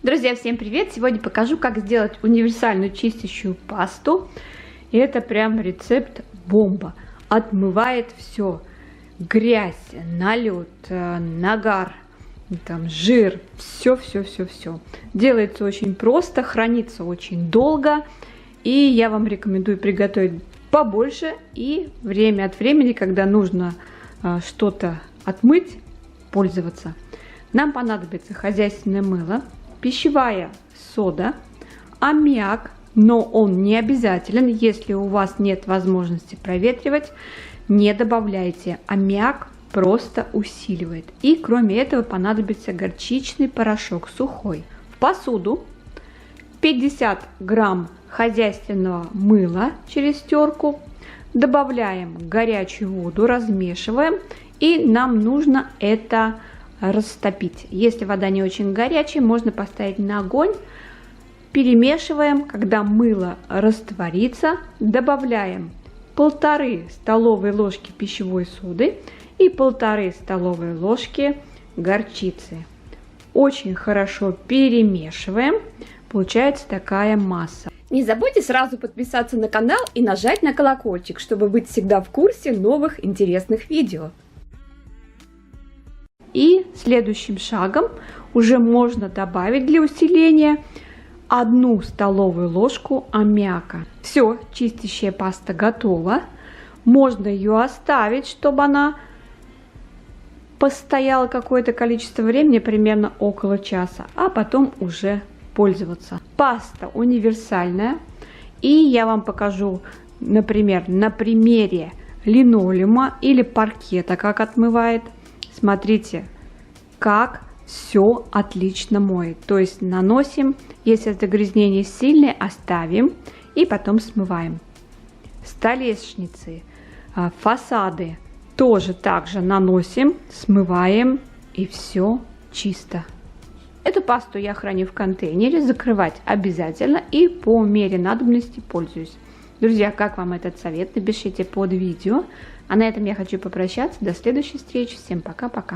Друзья, всем привет! Сегодня покажу, как сделать универсальную чистящую пасту. И это прям рецепт бомба. Отмывает все. Грязь, налет, нагар, там, жир. Все. Делается очень просто, хранится очень долго. И я вам рекомендую приготовить побольше. И время от времени, когда нужно что-то отмыть, пользоваться. Нам понадобится хозяйственное мыло, пищевая сода, аммиак, но он не обязателен. Если у вас нет возможности проветривать, не добавляйте. Аммиак просто усиливает. И кроме этого понадобится горчичный порошок сухой. В посуду 50 грамм хозяйственного мыла через терку. Добавляем горячую воду, размешиваем. И нам нужно это растопить. Если вода не очень горячая, можно поставить на огонь. Перемешиваем. Когда мыло растворится, добавляем 1,5 столовой ложки пищевой соды и 1,5 столовой ложки горчицы. Очень хорошо перемешиваем. Получается такая масса. Не забудьте сразу подписаться на канал и нажать на колокольчик, чтобы быть всегда в курсе новых интересных видео. И следующим шагом уже можно добавить для усиления 1 столовую ложку аммиака. Все, чистящая паста готова. Можно ее оставить, чтобы она постояла какое-то количество времени, примерно около часа, а потом уже пользоваться. Паста универсальная. И я вам покажу, например, на примере линолеума или паркета, как отмывает. Смотрите, как все отлично моет. То есть наносим, если загрязнение сильное, оставим и потом смываем. Столешницы, фасады тоже также наносим, смываем, и все чисто. Эту пасту я храню в контейнере, закрывать обязательно и по мере надобности пользуюсь. Друзья, как вам этот совет? Напишите под видео. А на этом я хочу попрощаться. До следующей встречи. Всем пока-пока.